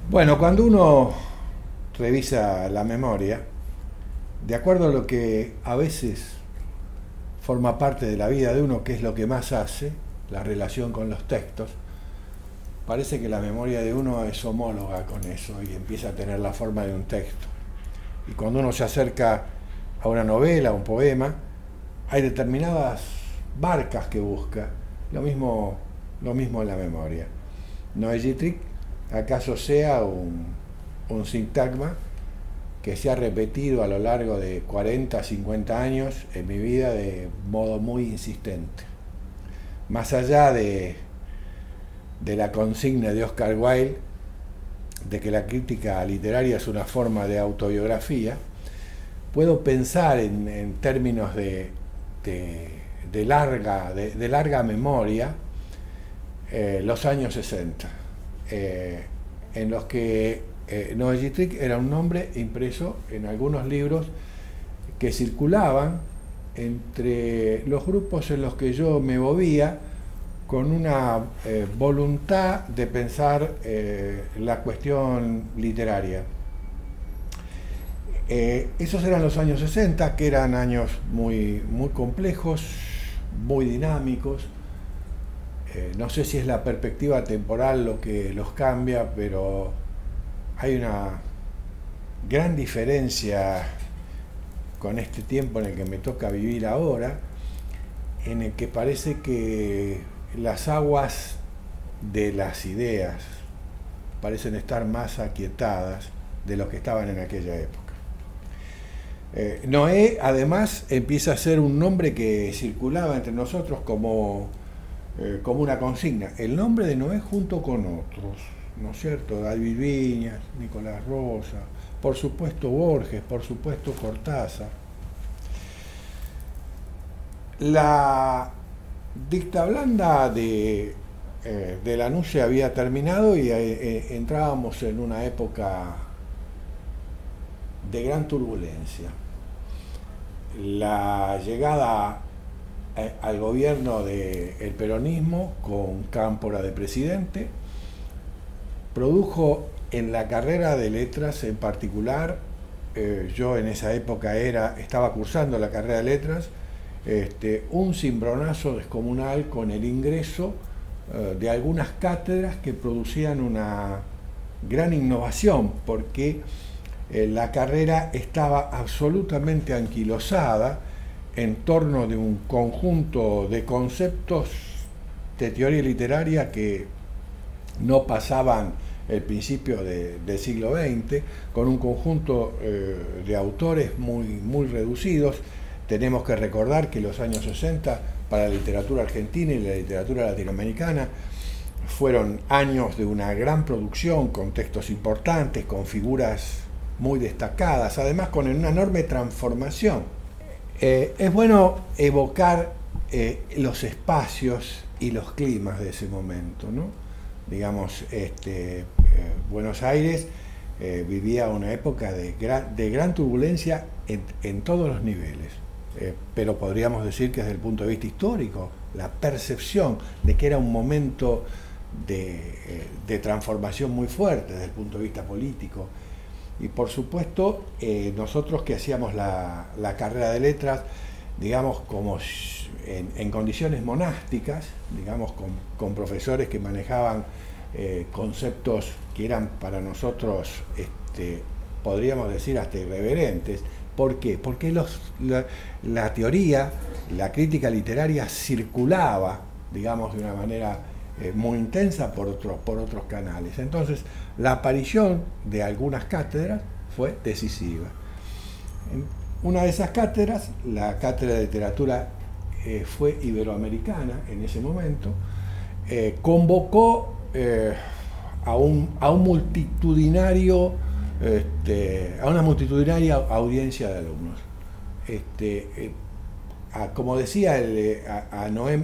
Bueno, cuando uno revisa la memoria, de acuerdo a lo que a veces forma parte de la vida de uno, que es lo que más hace, la relación con los textos, parece que la memoria de uno es homóloga con eso y empieza a tener la forma de un texto. Y cuando uno se acerca a una novela, a un poema, hay determinadas marcas que busca. Lo mismo en la memoria. Noé Gittrick acaso sea un sintagma que se ha repetido a lo largo de 40, 50 años en mi vida de modo muy insistente. Más allá de la consigna de Oscar Wilde de que la crítica literaria es una forma de autobiografía, puedo pensar en términos de larga memoria los años 60, en los que Noé Gittrick era un nombre impreso en algunos libros que circulaban entre los grupos en los que yo me movía con una voluntad de pensar la cuestión literaria. Esos eran los años 60, que eran años muy complejos, muy dinámicos. No sé si es la perspectiva temporal lo que los cambia, pero hay una gran diferencia con este tiempo en el que me toca vivir ahora, en el que parece que las aguas de las ideas parecen estar más aquietadas de lo que estaban en aquella época. Noé, además, empieza a ser un nombre que circulaba entre nosotros como una consigna. El nombre de Noé junto con otros, ¿no es cierto? David Viñas, Nicolás Rosa, por supuesto Borges, por supuesto Cortázar. La dicta blanda de Lanús había terminado y entrábamos en una época de gran turbulencia. La llegada al gobierno del peronismo con Cámpora de presidente produjo en la carrera de letras en particular, yo en esa época estaba cursando la carrera de letras, un cimbronazo descomunal con el ingreso de algunas cátedras que producían una gran innovación, porque la carrera estaba absolutamente anquilosada en torno de un conjunto de conceptos de teoría literaria que no pasaban el principio del siglo XX, con un conjunto de autores muy reducidos. Tenemos que recordar que los años 60 para la literatura argentina y la literatura latinoamericana fueron años de una gran producción, con textos importantes, con figuras muy destacadas, además con una enorme transformación. Es bueno evocar los espacios y los climas de ese momento, ¿no? Digamos, Buenos Aires vivía una época de gran turbulencia en todos los niveles, pero podríamos decir que desde el punto de vista histórico, la percepción de que era un momento de transformación muy fuerte desde el punto de vista político. Y por supuesto, nosotros que hacíamos la carrera de letras, digamos, como en condiciones monásticas, digamos, con profesores que manejaban conceptos que eran para nosotros, podríamos decir, hasta irreverentes. ¿Por qué? Porque la teoría, la crítica literaria circulaba, digamos, de una manera muy intensa por otros canales. Entonces, la aparición de algunas cátedras fue decisiva. Una de esas cátedras, la cátedra de literatura, fue iberoamericana en ese momento, convocó a una multitudinaria audiencia de alumnos. Como decía, a Noé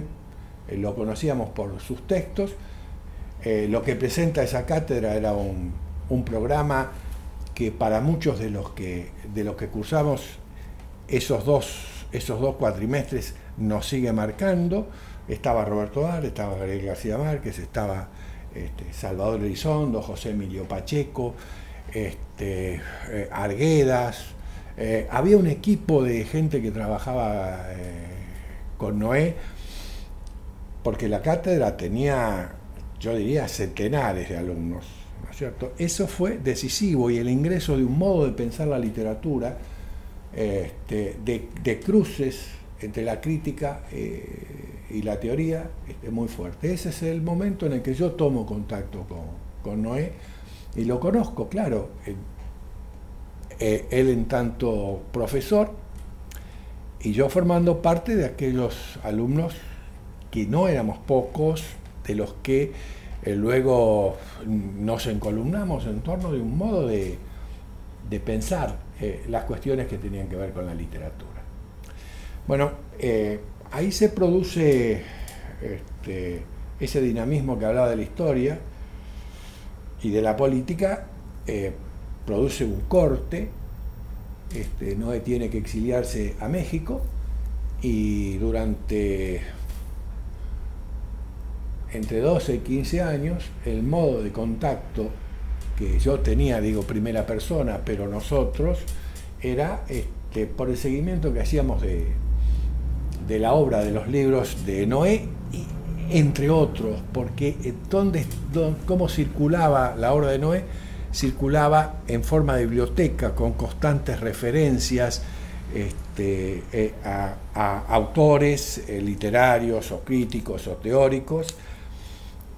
lo conocíamos por sus textos. Lo que presenta esa cátedra era un programa que para muchos de los que cursamos esos dos cuatrimestres nos sigue marcando. Estaba Roberto Dar, estaba Gabriel García Márquez, estaba Salvador Elizondo, José Emilio Pacheco, Arguedas. Había un equipo de gente que trabajaba con Noé, porque la cátedra tenía, yo diría, centenares de alumnos, ¿no es cierto? Eso fue decisivo, y el ingreso de un modo de pensar la literatura, de cruces entre la crítica y la teoría, muy fuerte. Ese es el momento en el que yo tomo contacto con Noé, y lo conozco, claro, él en tanto profesor, y yo formando parte de aquellos alumnos que no éramos pocos, de los que luego nos encolumnamos en torno de un modo de pensar las cuestiones que tenían que ver con la literatura. Bueno, ahí se produce ese dinamismo que hablaba de la historia y de la política, produce un corte. Noé tiene que exiliarse a México, y durante entre 12 y 15 años el modo de contacto que yo tenía, digo primera persona, pero nosotros, era por el seguimiento que hacíamos de la obra, de los libros de Noé, entre otros, porque cómo circulaba la obra de Noé, circulaba en forma de biblioteca, con constantes referencias a autores literarios o críticos o teóricos,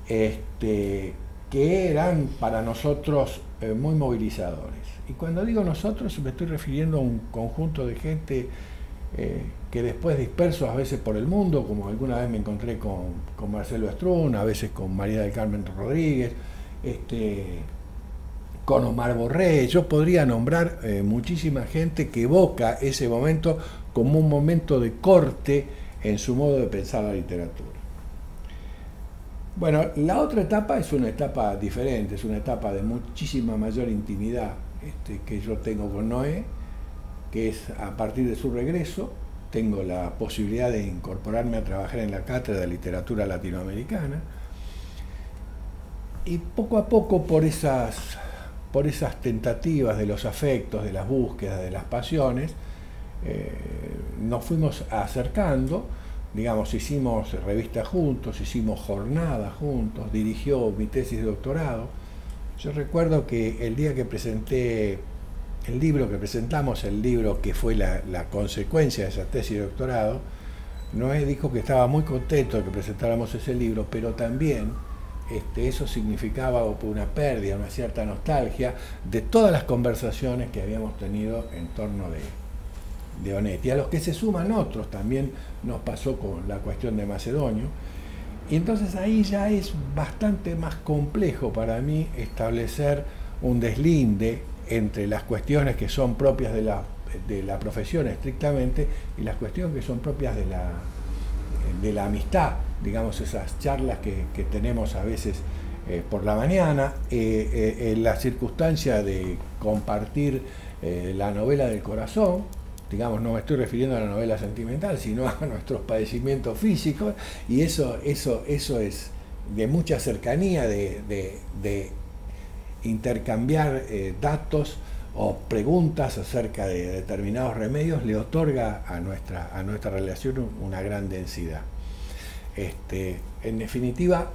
que eran para nosotros muy movilizadores. Y cuando digo nosotros, me estoy refiriendo a un conjunto de gente que después, dispersos a veces por el mundo, como alguna vez me encontré con Marcelo Estrún, a veces con María del Carmen Rodríguez, con Omar Borré. Yo podría nombrar muchísima gente que evoca ese momento como un momento de corte en su modo de pensar la literatura. Bueno, la otra etapa es una etapa diferente, es una etapa de muchísima mayor intimidad que yo tengo con Noé, que es a partir de su regreso. Tengo la posibilidad de incorporarme a trabajar en la Cátedra de Literatura Latinoamericana, y poco a poco, por esas tentativas de los afectos, de las búsquedas, de las pasiones, nos fuimos acercando. Digamos, hicimos revistas juntos, hicimos jornadas juntos, dirigió mi tesis de doctorado. Yo recuerdo que el día que presenté el libro que fue la consecuencia de esa tesis de doctorado, Noé dijo que estaba muy contento de que presentáramos ese libro, pero también eso significaba una pérdida, una cierta nostalgia de todas las conversaciones que habíamos tenido en torno de Onetti, a los que se suman otros. También nos pasó con la cuestión de Macedonio, y entonces ahí ya es bastante más complejo para mí establecer un deslinde entre las cuestiones que son propias de la profesión estrictamente y las cuestiones que son propias de la amistad, digamos, esas charlas que tenemos a veces por la mañana, la circunstancia de compartir la novela del corazón. Digamos, no me estoy refiriendo a la novela sentimental, sino a nuestros padecimientos físicos, y eso es de mucha cercanía, de intercambiar datos o preguntas acerca de determinados remedios, le otorga a nuestra relación una gran densidad. En definitiva,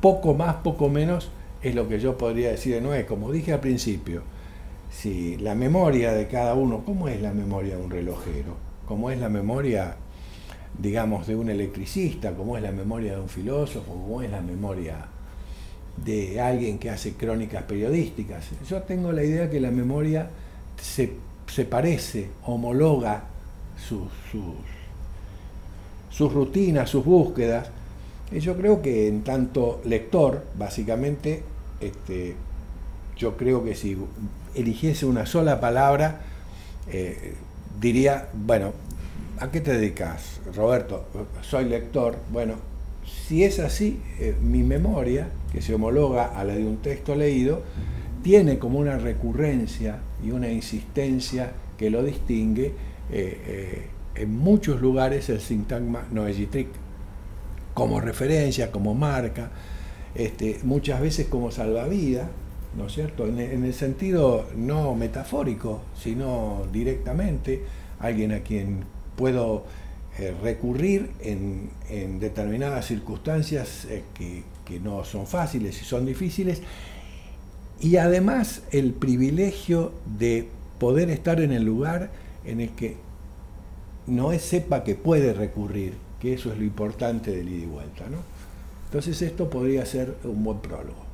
poco más, poco menos es lo que yo podría decir de Noé. Como dije al principio, si la memoria de cada uno, ¿cómo es la memoria de un relojero? ¿Cómo es la memoria, digamos, de un electricista? ¿Cómo es la memoria de un filósofo? ¿Cómo es la memoria de alguien que hace crónicas periodísticas? Yo tengo la idea que la memoria se parece, homologa sus rutinas, sus búsquedas. Y yo creo que en tanto lector, básicamente, yo creo que si eligiese una sola palabra, diría, bueno, ¿a qué te dedicas, Roberto? Soy lector. Bueno, si es así, mi memoria, que se homologa a la de un texto leído, tiene como una recurrencia y una insistencia que lo distingue en muchos lugares el sintagma noegitric. como referencia, como marca, muchas veces como salvavidas, ¿no es cierto? En el sentido no metafórico, sino directamente, alguien a quien puedo recurrir en determinadas circunstancias que no son fáciles y son difíciles, y además el privilegio de poder estar en el lugar en el que Noé sepa que puede recurrir, que eso es lo importante del ida y vuelta, ¿no? Entonces esto podría ser un buen prólogo.